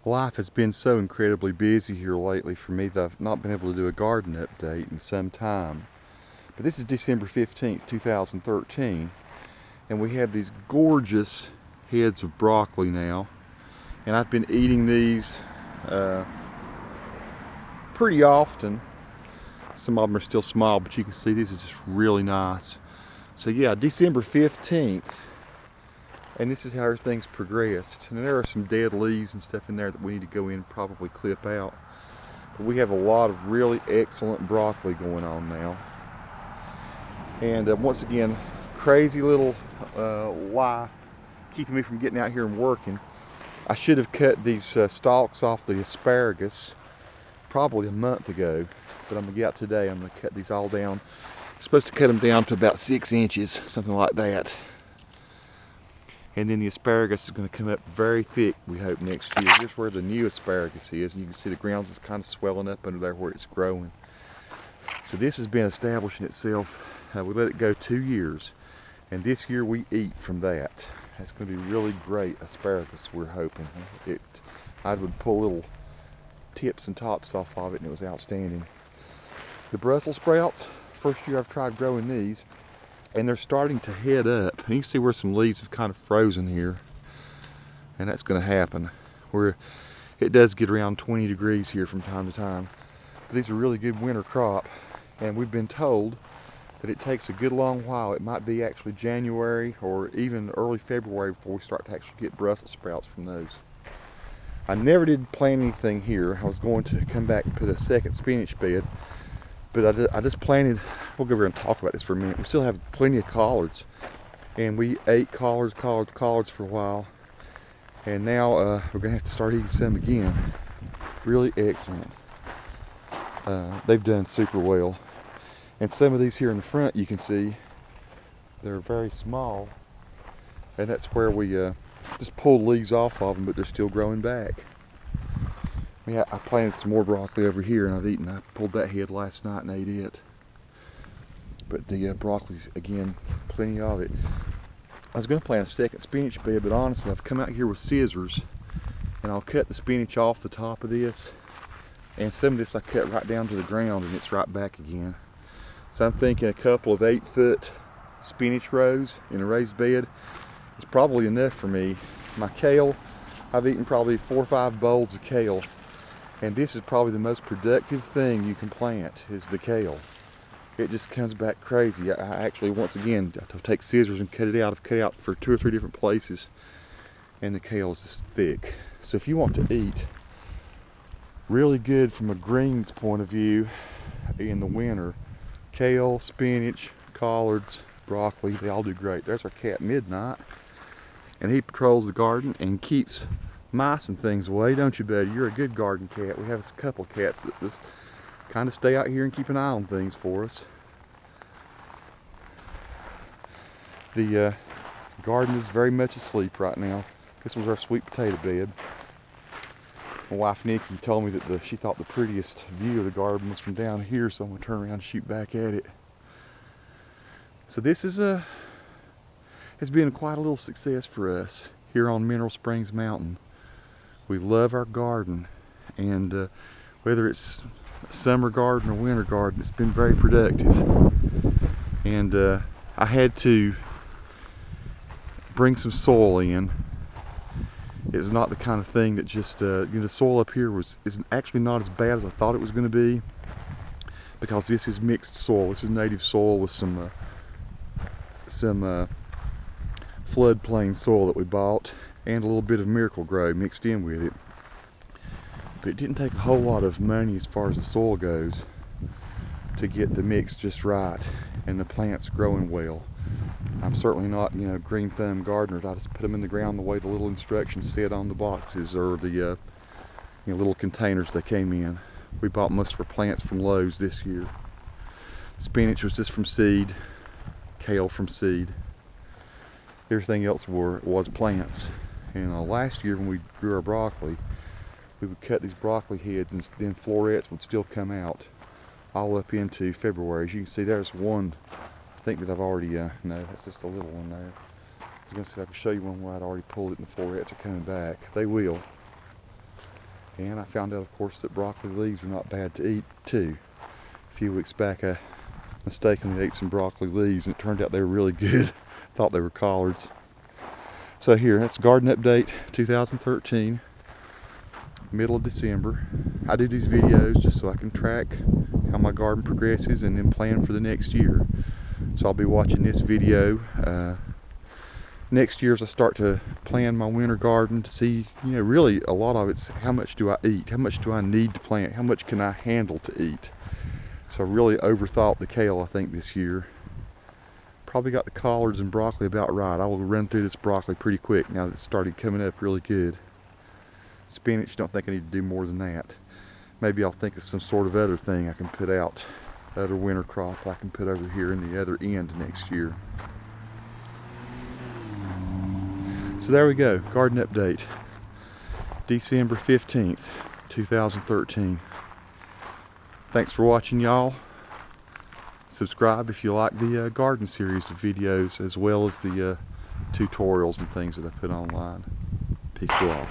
Life has been so incredibly busy here lately for me that I've not been able to do a garden update in some time. But this is December 15th, 2013, and we have these gorgeous heads of broccoli now. And I've been eating these pretty often. Some of them are still small, but you can see these are just really nice. So yeah, December 15th. And this is how everything's progressed. And there are some dead leaves and stuff in there that we need to go in and probably clip out. But we have a lot of really excellent broccoli going on now. And once again, crazy little life keeping me from getting out here and working. I should have cut these stalks off the asparagus probably a month ago. But I'm going to get out today. I'm going to cut these all down. I'm supposed to cut them down to about 6 inches, something like that. And then the asparagus is going to come up very thick, we hope, next year. Here's where the new asparagus is. And you can see the ground is kind of swelling up under there where it's growing. So this has been establishing itself. We let it go 2 years. And this year we eat from that. That's going to be really great asparagus, we're hoping. I would pull little tips and tops off of it, and it was outstanding. The Brussels sprouts, first year I've tried growing these. And they're starting to head up. And you can see where some leaves have kind of frozen here. And that's going to happen. Where it does get around 20 degrees here from time to time. But these are really good winter crop. And we've been told that it takes a good long while. It might be actually January or even early February before we start to actually get Brussels sprouts from those. I never did plant anything here. I was going to come back and put a second spinach bed. But I just planted, we'll go over and talk about this for a minute. We still have plenty of collards. And we ate collards for a while. And now we're going to have to start eating some again. Really excellent. They've done super well. And some of these here in the front, you can see, they're very small. And that's where we just pulled leaves off of them, but they're still growing back. Yeah, I planted some more broccoli over here, and I pulled that head last night and ate it. But the broccoli's, again, plenty of it. I was going to plant a second spinach bed, but honestly, I've come out here with scissors, and I'll cut the spinach off the top of this. And some of this I cut right down to the ground, and it's right back again. So I'm thinking a couple of 8-foot spinach rows in a raised bed is probably enough for me. My kale, I've eaten probably 4 or 5 bowls of kale. And this is probably the most productive thing you can plant, is the kale. It just comes back crazy. I actually, once again, I'll take scissors and cut it out. I've cut it out for 2 or 3 different places. And the kale is just thick. So if you want to eat really good from a greens point of view in the winter, kale, spinach, collards, broccoli, they all do great. There's our cat Midnight. And he patrols the garden and keeps mice and things away, don't you, buddy? You're a good garden cat. We have a couple of cats that just kind of stay out here and keep an eye on things for us. The garden is very much asleep right now. This was our sweet potato bed. My wife Nikki told me that she thought the prettiest view of the garden was from down here, so I'm going to turn around and shoot back at it. So this is has been quite a little success for us here on Mineral Springs Mountain. We love our garden, and whether it's summer garden or winter garden, it's been very productive. And I had to bring some soil in. It's not the kind of thing that just, the soil up here is actually not as bad as I thought it was going to be, because this is mixed soil. This is native soil with some floodplain soil that we bought, and a little bit of Miracle Grow mixed in with it. But it didn't take a whole lot of money as far as the soil goes to get the mix just right and the plants growing well. I'm certainly not, green thumb gardeners. I just put them in the ground the way the little instructions said on the boxes, or the little containers they came in. We bought most of our plants from Lowe's this year. Spinach was just from seed, kale from seed. Everything else was plants. And last year when we grew our broccoli, we would cut these broccoli heads, and then florets would still come out all up into February. As you can see, there's one, I think, that I've already, no, that's just a little one there. I was going to see if I can show you one where I'd already pulled it and the florets are coming back. They will. And I found out, of course, that broccoli leaves are not bad to eat too. A few weeks back I mistakenly ate some broccoli leaves and it turned out they were really good. Thought they were collards. So here, that's Garden Update 2013, middle of December. I do these videos just so I can track how my garden progresses and then plan for the next year. So I'll be watching this video next year as I start to plan my winter garden to see, you know, really a lot of it's how much do I eat, how much do I need to plant, how much can I handle to eat. So I really overthought the kale, I think, this year. Probably got the collards and broccoli about right. I will run through this broccoli pretty quick now that it's started coming up really good. Spinach, don't think I need to do more than that. Maybe I'll think of some sort of other thing I can put out, other winter crop I can put over here in the other end next year. So there we go, garden update, December 15th, 2013. Thanks for watching, y'all. Subscribe if you like the garden series of videos as well as the tutorials and things that I put online. Peace to all.